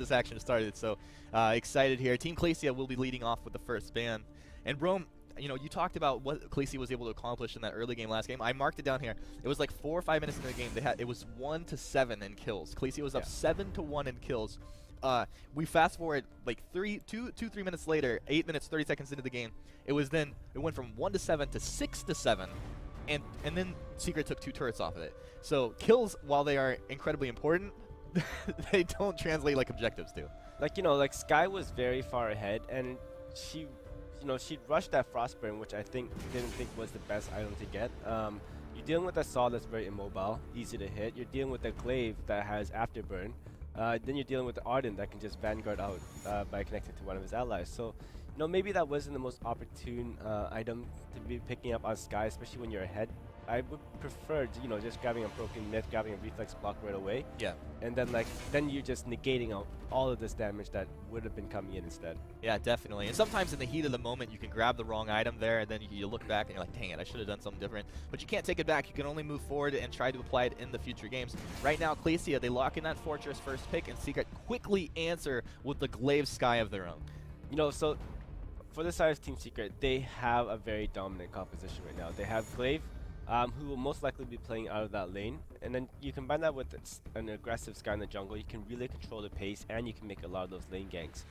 this action started. So excited here. Team Clytia will be leading off with the first ban. And Rome, you know, you talked about what Clytia was able to accomplish in that early game last game. I marked it down here. It was like 4 or 5 minutes into the game. It was 1-7 in kills. Clytia was up 7-1 in kills. We fast forward like 3 minutes later, 8 minutes 30 seconds into the game. It went from 1-7 to 6-7. And then Secret took 2 turrets off of it. So kills, while they are incredibly important, they don't translate like objectives do. Like, you know, like Sky was very far ahead, and she, you know, she rushed that Frostburn, which I didn't think was the best item to get. You're dealing with a Saw that's very immobile, easy to hit. You're dealing with a Glaive that has Afterburn. Then you're dealing with the Ardent that can just Vanguard out by connecting to one of his allies. So, you know, maybe that wasn't the most opportune item to be picking up on Sky, especially when you're ahead. I would prefer, you know, just grabbing a Broken Myth, grabbing a Reflex Block right away. Yeah. And then you're just negating out all of this damage that would have been coming in instead. Yeah, definitely. And sometimes in the heat of the moment, you can grab the wrong item there, and then you look back and you're like, dang it, I should have done something different. But you can't take it back. You can only move forward and try to apply it in the future games. Right now, Clytia, they lock in that Fortress first pick, and Secret quickly answer with the Glaive Sky of their own. You know, so for the side of Team Secret, they have a very dominant composition right now. They have Glaive, who will most likely be playing out of that lane, and then you combine that with an aggressive Sky in the jungle. You can really control the pace, and you can make a lot of those lane ganks.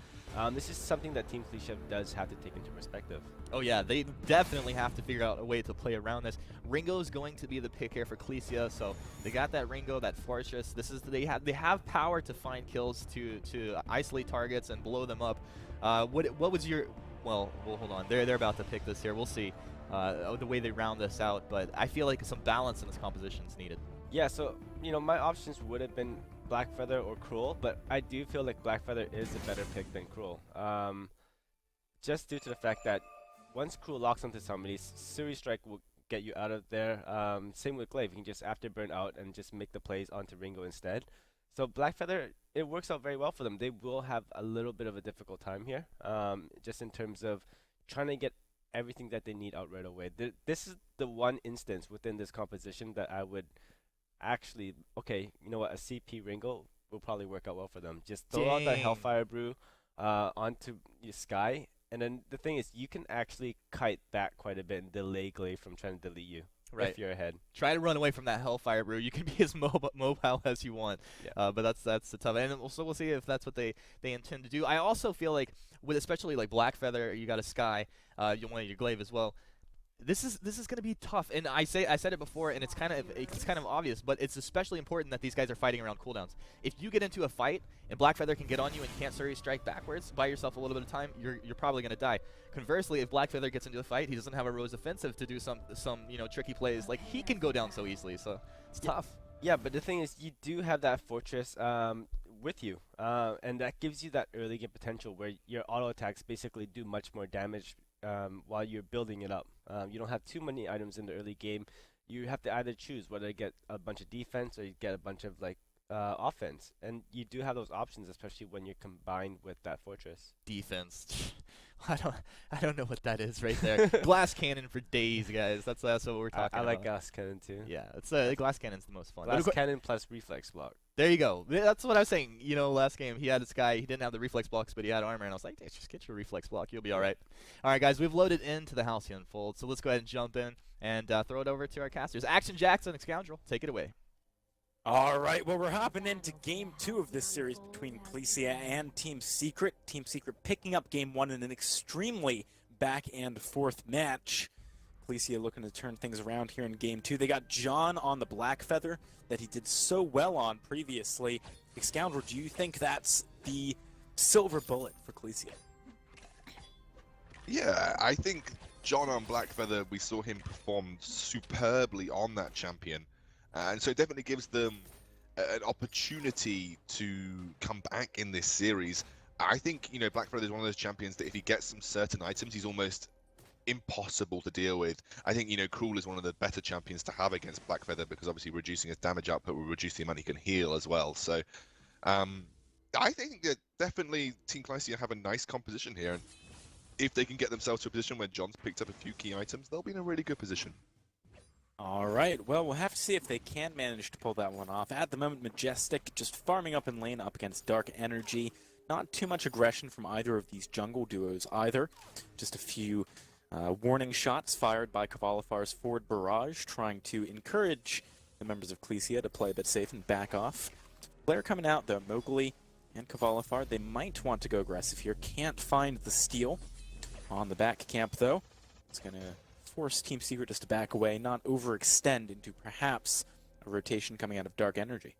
This is something that Team Clytia does have to take into perspective. Oh yeah, they definitely have to figure out a way to play around this. Ringo is going to be the pick here for Clytia, so they got that Ringo, that Fortress. They have power to find kills, to isolate targets and blow them up. What was your... Well, hold on. They're about to pick this here. We'll see the way they round this out, but I feel like some balance in this composition is needed. Yeah, so, you know, my options would have been Blackfeather or Cruel, but I do feel like Blackfeather is a better pick than Cruel. Just due to the fact that once Cruel locks onto somebody, Series Strike will get you out of there. Same with Glaive, you can just Afterburn out and just make the plays onto Ringo instead. So Blackfeather, it works out very well for them. They will have a little bit of a difficult time here, just in terms of trying to get everything that they need out right away. This is the one instance within this composition that I would actually, okay, you know what, a CP Ringo will probably work out well for them. Just throw out the Hellfire Brew onto your Sky, and then the thing is, you can actually kite back quite a bit and delay Glaive from trying to delete you. Right. If you're ahead. Try to run away from that Hellfire Brew. You can be as mobile as you want. Yeah. But that's the tough. And also we'll see if that's what they intend to do. I also feel like, with especially like Blackfeather, you got a Sky, you want your Glaive as well. This is going to be tough, and I said it before, and it's kind of obvious, but it's especially important that these guys are fighting around cooldowns. If you get into a fight and Blackfeather can get on you and you can't Surrey Strike backwards, buy yourself a little bit of time, you're probably going to die. Conversely, if Blackfeather gets into a fight, he doesn't have a Rose Offensive to do some you know, tricky plays. Like, he can go down so easily, so it's tough. Yeah, but the thing is, you do have that Fortress with you, and that gives you that early game potential where your auto attacks basically do much more damage while you're building it up. You don't have too many items in the early game. You have to either choose whether to get a bunch of defense or you get a bunch of like offense, and you do have those options, especially when you're combined with that Fortress. Defense. I don't know what that is right there. Glass Cannon for days, guys. That's what we're talking about. I like Glass Cannon too. Yeah, it's Glass Cannon's the most fun. Glass Cannon plus Reflex Block. There you go. That's what I was saying. You know, last game he had this guy. He didn't have the reflex blocks, but he had armor, and I was like, just get your reflex block. You'll be all right. All right, guys. We've loaded into the Halcyon Unfold, so let's go ahead and jump in and throw it over to our casters. Action Jackson and Scoundrel, take it away. All right, well, we're hopping into Game 2 of this series between Clytia and Team Secret. Team Secret picking up Game 1 in an extremely back-and-forth match. Clytia looking to turn things around here in Game 2. They got John on the Blackfeather that he did so well on previously. Scoundrel, do you think that's the silver bullet for Clytia? Yeah, I think John on Blackfeather, we saw him perform superbly on that champion. And so it definitely gives them an opportunity to come back in this series. I think, you know, Blackfeather is one of those champions that if he gets some certain items, he's almost impossible to deal with. I think, you know, Cruel is one of the better champions to have against Blackfeather because obviously reducing his damage output will reduce the amount he can heal as well. So I think that definitely Team Clytia have a nice composition here. And if they can get themselves to a position where John's picked up a few key items, they'll be in a really good position. All right, well, we'll have to see if they can manage to pull that one off. At the moment, Majestic just farming up in lane up against Dark Energy. Not too much aggression from either of these jungle duos either. Just a few warning shots fired by Qualifier's forward barrage, trying to encourage the members of Clytia to play a bit safe and back off. Player coming out, though, Mowgli and Qualifier, they might want to go aggressive here. Can't find the steal on the back camp, though. It's going to force Team Secret just to back away, not overextend into perhaps a rotation coming out of Dark Energy.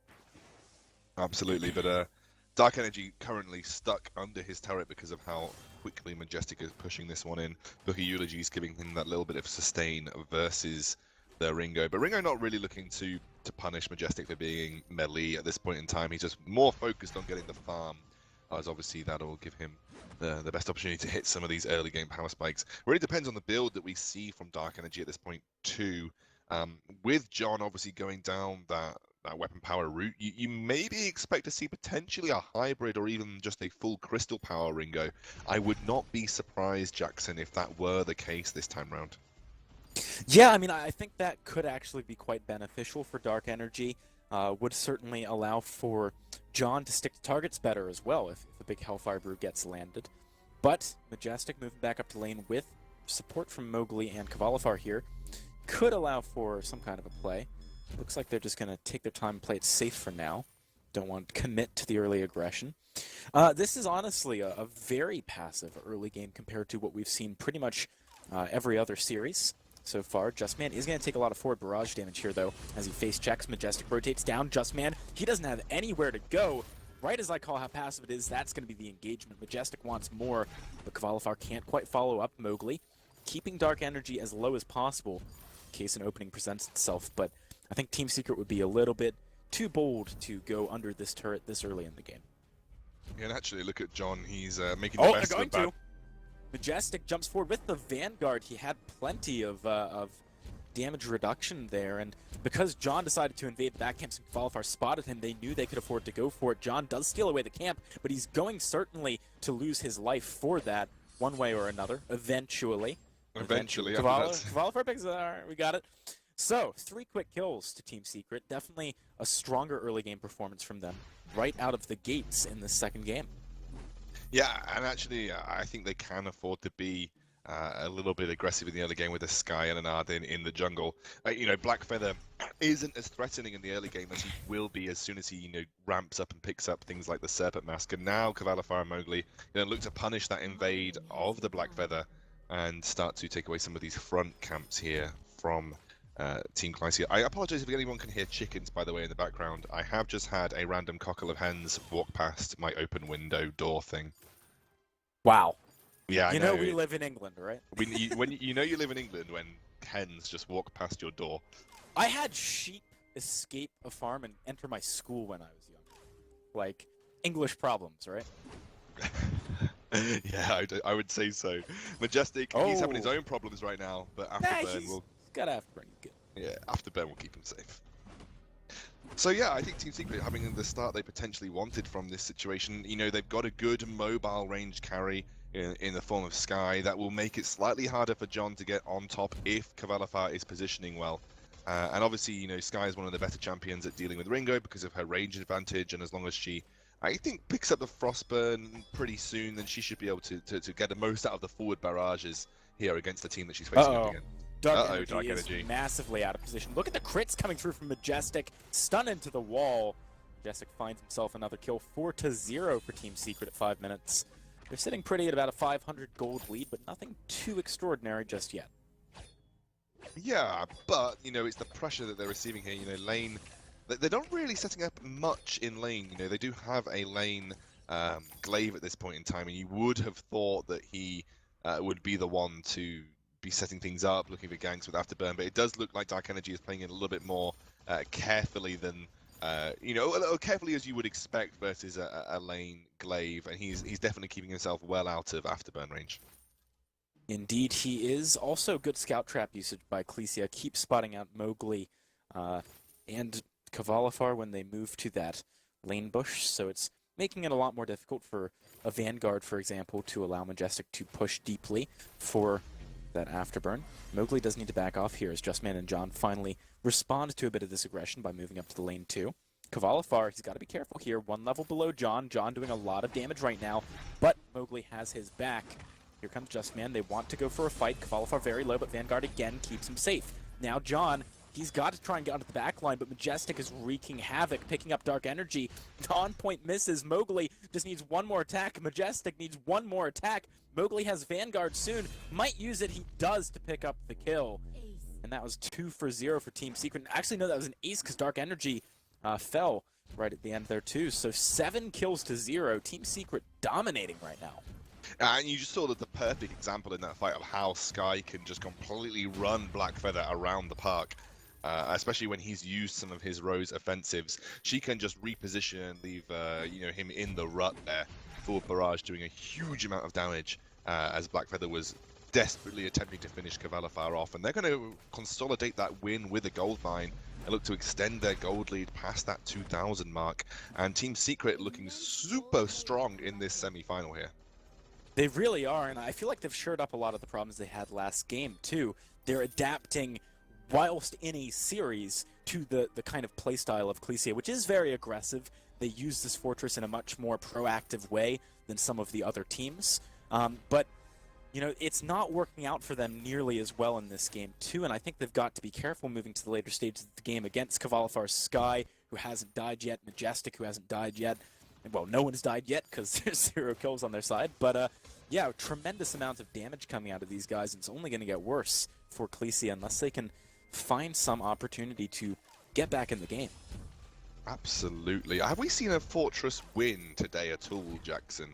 Absolutely, but Dark Energy currently stuck under his turret because of how quickly Majestic is pushing this one in. Booker Eulogy's giving him that little bit of sustain versus the Ringo, but Ringo not really looking to punish Majestic for being melee at this point in time. He's just more focused on getting the farm, as obviously that'll give him the best opportunity to hit some of these early game power spikes. Really depends on the build that we see from Dark Energy at this point too. With John obviously going down that weapon power route, you maybe expect to see potentially a hybrid or even just a full crystal power Ringo. I would not be surprised, Jackson, if that were the case this time round. Yeah, I mean, I think that could actually be quite beneficial for Dark Energy. Would certainly allow for John to stick to targets better as well if the big Hellfire Brew gets landed. But Majestic moving back up to lane with support from Mowgli and Qualifier here could allow for some kind of a play. Looks like they're just going to take their time and play it safe for now. Don't want to commit to the early aggression. This is honestly a very passive early game compared to what we've seen pretty much every other series so far. Justman is going to take a lot of forward barrage damage here, though, as he face checks. Majestic rotates down. Justman, he doesn't have anywhere to go. Right as I call how passive it is, that's going to be the engagement. Majestic wants more, but Qualifier can't quite follow up Mowgli, keeping Dark Energy as low as possible in case an opening presents itself. But I think Team Secret would be a little bit too bold to go under this turret this early in the game. Yeah, and actually, look at John. He's making the best of going bad. to. Majestic jumps forward with the Vanguard. He had plenty of damage reduction there, and because John decided to invade the back camps and Qualifier spotted him, they knew they could afford to go for it. John does steal away the camp, but he's going certainly to lose his life for that one way or another, eventually. Qualifier picks it. All right, we got it. So, 3 quick kills to Team Secret. Definitely a stronger early game performance from them right out of the gates in the second game. Yeah, and actually, I think they can afford to be a little bit aggressive in the early game with a Sky and an Ardyn in the jungle. You know, Blackfeather isn't as threatening in the early game as he will be as soon as he, ramps up and picks up things like the Serpent Mask. And now Qualifier and Mowgli, look to punish that invade of the Blackfeather and start to take away some of these front camps here from Team Clytia. I apologize if anyone can hear chickens, by the way, in the background. I have just had a random cockle of hens walk past my open window door thing. Wow. Yeah, you know we live in England, right? when you live in England when hens just walk past your door. I had sheep escape a farm and enter my school when I was young. Like, English problems, right? Yeah, I would say so. Majestic, he's having his own problems right now, but Afterburn will... Got Afterburn, good. Yeah, Afterburn will keep him safe. So yeah, I think Team Secret having the start they potentially wanted from this situation. They've got a good mobile range carry in the form of Sky that will make it slightly harder for John to get on top if Qualifier is positioning well. And obviously, Sky is one of the better champions at dealing with Ringo because of her range advantage, and as long as she, I think, picks up the Frostburn pretty soon, then she should be able to get the most out of the forward barrages here against the team that she's facing up against. Dark Energy is massively out of position. Look at the crits coming through from Majestic. Stun into the wall. Majestic finds himself another kill. 4-0 for Team Secret at 5 minutes. They're sitting pretty at about a 500 gold lead, but nothing too extraordinary just yet. Yeah, but, it's the pressure that they're receiving here. Lane, they're not really setting up much in lane. They do have a lane glaive at this point in time, and you would have thought that he would be the one to be setting things up, looking for ganks with Afterburn, but it does look like Dark Energy is playing it a little bit more carefully than, carefully as you would expect versus a lane glaive, and he's definitely keeping himself well out of Afterburn range. Indeed, he is. Also, good scout trap usage by Clytia. Keep spotting out Mowgli and Qualifier when they move to that lane bush, so it's making it a lot more difficult for a Vanguard, for example, to allow Majestic to push deeply for that afterburn. Mowgli does need to back off here as Justman and John finally respond to a bit of this aggression by moving up to the lane 2. Kvalifar, he's got to be careful here. 1 level below John. John doing a lot of damage right now, but Mowgli has his back. Here comes Justman. They want to go for a fight. Kvalifar very low, but Vanguard again keeps him safe. Now John, he's got to try and get onto the back line, but Majestic is wreaking havoc, picking up Dark Energy. On point misses. Mowgli just needs one more attack. Majestic needs one more attack. Mowgli has Vanguard soon. Might use it. He does to pick up the kill. And that was 2 for 0 for Team Secret. Actually, no, that was an ace because Dark Energy fell right at the end there too. So 7 kills to 0. Team Secret dominating right now. And you just saw the perfect example in that fight of how Sky can just completely run Blackfeather around the park. Especially when he's used some of his Rose offensives. She can just reposition and leave him in the rut there. Full barrage doing a huge amount of damage as Blackfeather was desperately attempting to finish Kvalifar off. And they're going to consolidate that win with a gold mine and look to extend their gold lead past that 2,000 mark. And Team Secret looking super strong in this semi-final here. They really are, and I feel like they've shored up a lot of the problems they had last game too. They're adapting whilst in a series to the kind of playstyle of Clytia, which is very aggressive. They use this fortress in a much more proactive way than some of the other teams. But, you know, it's not working out for them nearly as well in this game too, and I think they've got to be careful moving to the later stages of the game against Kvalifar's Sky, who hasn't died yet, Majestic, who hasn't died yet. Well, no one's died yet because there's 0 kills on their side, but yeah, tremendous amount of damage coming out of these guys, and it's only going to get worse for Clytia unless they can find some opportunity to get back in the game. Absolutely. Have we seen a Fortress win today at all, Jackson?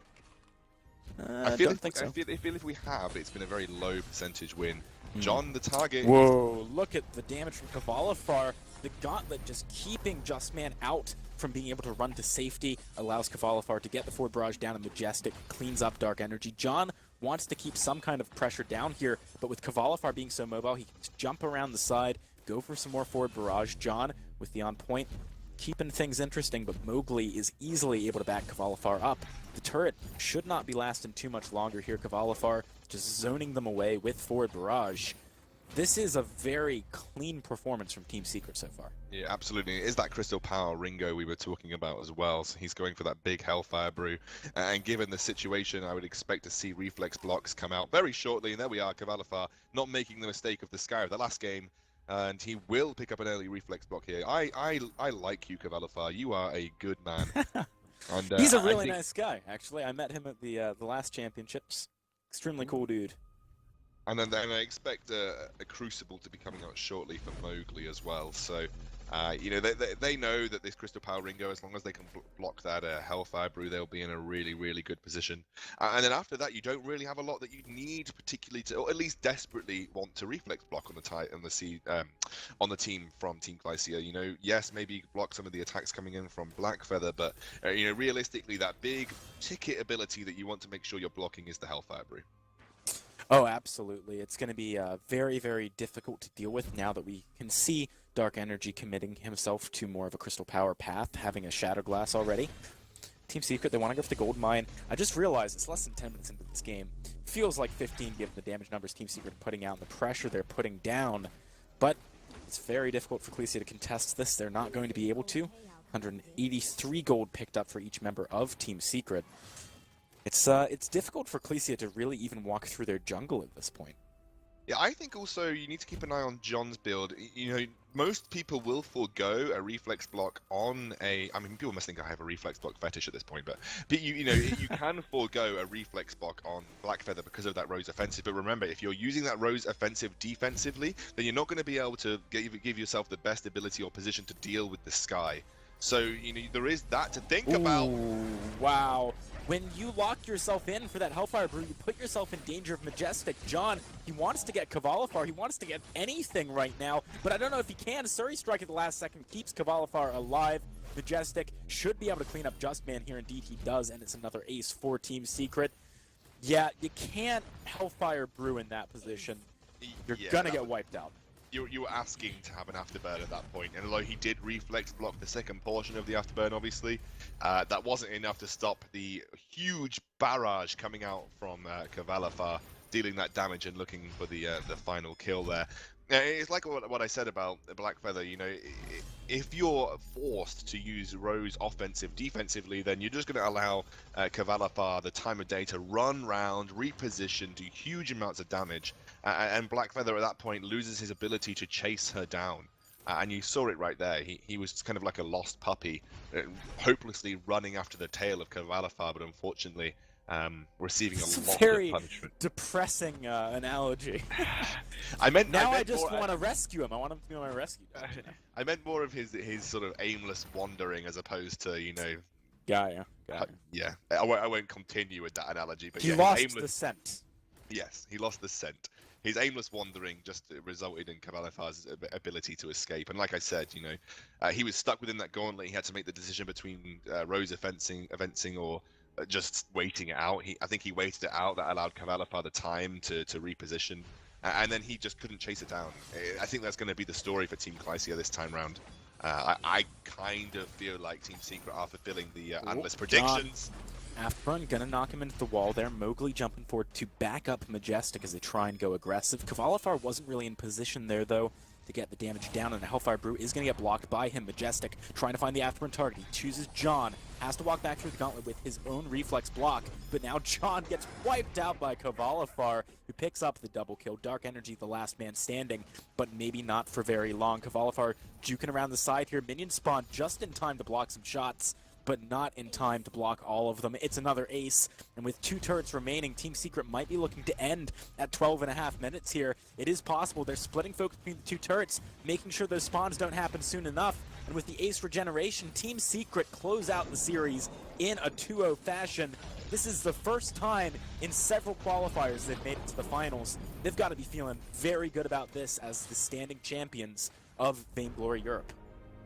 I don't think so. I feel if we have, it's been a very low percentage win. John, the target. Whoa, look at the damage from Kvalifar. The gauntlet just keeping Justman out from being able to run to safety, allows Kvalifar to get the forward barrage down, and Majestic cleans up Dark Energy. John wants to keep some kind of pressure down here, but with Kvalifar being so mobile, he can just jump around the side, go for some more forward barrage. John, with the on point, keeping things interesting, but Mowgli is easily able to back Kvalifar up. The turret should not be lasting too much longer here. Kvalifar just zoning them away with forward barrage. This is a very clean performance from Team Secret so far. Yeah, absolutely. It is that Crystal Power Ringo we were talking about as well. So he's going for that big Hellfire Brew. And given the situation, I would expect to see reflex blocks come out very shortly. And there we are, Kvalifar not making the mistake of the Sky of the last game. And he will pick up an early reflex block here. I like you, Kvalifar. You are a good man. And, he's a really nice guy, actually. I met him at the last championships. Extremely cool dude. And then I expect a Crucible to be coming out shortly for Mowgli as well. So, you know, they know that this Crystal Power Ringo, as long as they can block that Hellfire Brew, they'll be in a really, really good position. And then after that, you don't really have a lot that you need particularly to, or at least desperately want to reflex block on the team from Team Clytia. You know, yes, maybe you block some of the attacks coming in from Blackfeather, but you know, realistically, that big ticket ability that you want to make sure you're blocking is the Hellfire Brew. Oh, absolutely. It's going to be very, very difficult to deal with now that we can see Dark Energy committing himself to more of a Crystal Power path, having a Shadow Glass already. Team Secret, they want to go for the Gold Mine. I just realized it's less than 10 minutes into this game. Feels like 15 given the damage numbers Team Secret are putting out and the pressure they're putting down. But it's very difficult for Clytia to contest this. They're not going to be able to. 183 gold picked up for each member of Team Secret. It's difficult for Clytia to really even walk through their jungle at this point. Yeah, I think also you need to keep an eye on John's build. You know, most people will forego a reflex block on a... I mean, people must think I have a reflex block fetish at this point, but you know, you can forego a reflex block on Blackfeather because of that Rose offensive. But remember, if you're using that Rose offensive defensively, then you're not going to be able to give yourself the best ability or position to deal with the Sky. So, you know, there is that to think about. Wow. When you lock yourself in for that Hellfire Brew, you put yourself in danger of Majestic. John, he wants to get Kvalifar. He wants to get anything right now, but I don't know if he can. Surrey Strike at the last second keeps Kvalifar alive. Majestic should be able to clean up Justman here. Indeed, he does, and it's another ace for Team Secret. Yeah, you can't Hellfire Brew in that position. You're gonna get wiped out. You were asking to have an afterburn at that point, and although he did reflex block the second portion of the afterburn, obviously, that wasn't enough to stop the huge barrage coming out from Kvalifar. dealing that damage and looking for the final kill there. It's like what I said about Black Feather. You know, if you're forced to use Rose defensively, then you're just going to allow Qualifier the time of day to run round, reposition, do huge amounts of damage, and Black Feather at that point loses his ability to chase her down. And you saw it right there. He was kind of like a lost puppy, hopelessly running after the tail of Qualifier, but unfortunately receiving a lot very of punishment. Depressing analogy. I meant now I I just more, want to rescue him. I want him to be my rescue dog, you know? I meant more of his sort of aimless wandering as opposed to, you know. Yeah. Yeah. I won't continue with that analogy, but He yeah, lost the scent. Yes, he lost the scent. His aimless wandering just resulted in Qualifier's ability to escape. And like I said, you know, he was stuck within that gauntlet. He had to make the decision between Rose evincing or just waiting it out. I think he waited it out. That allowed Qualifier the time to reposition. And then he just couldn't chase it down. I think that's going to be the story for Team Clytia this time round. I kind of feel like Team Secret are fulfilling the analyst predictions. Afterburn gonna knock him into the wall there. Mowgli jumping forward to back up Majestic as they try and go aggressive. Qualifier wasn't really in position there, though, to get the damage down, and the Hellfire Brew is gonna get blocked by him. Majestic trying to find the Afterburn target. He chooses John. Has to walk back through the gauntlet with his own reflex block, but now John gets wiped out by Qualifier, who picks up the double kill. Dark Energy, the last man standing, but maybe not for very long. Qualifier juking around the side here. Minions spawn just in time to block some shots, but not in time to block all of them. It's another ace, and with 2 turrets remaining, Team Secret might be looking to end at 12.5 minutes here. It is possible. They're splitting focus between the 2 turrets, making sure those spawns don't happen soon enough. And with the ace regeneration, Team Secret close out the series in a 2-0 fashion. This is the first time in several qualifiers they've made it to the finals. They've got to be feeling very good about this as the standing champions of Vainglory Europe.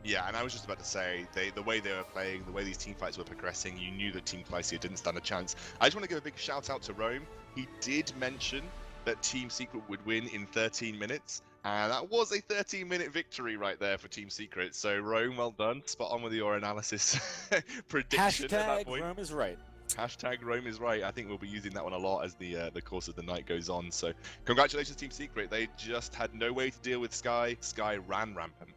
Yeah, and I was just about to say, the way they were playing, the way these team fights were progressing, you knew that Team Clytia didn't stand a chance. I just want to give a big shout out to Rome. He did mention that Team Secret would win in 13 minutes, and that was a 13-minute victory right there for Team Secret. So Rome, well done. Spot on with your analysis prediction at that point. Rome is right. Hashtag Rome is right. I think we'll be using that one a lot as the course of the night goes on. So congratulations, Team Secret. They just had no way to deal with Sky. Sky ran rampant.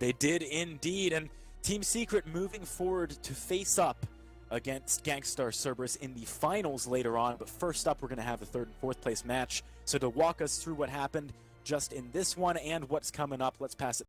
They did indeed, and Team Secret moving forward to face up against Gangstar Cerberus in the finals later on. But first up, we're going to have the 3rd and 4th place match. So to walk us through what happened just in this one and what's coming up, let's pass it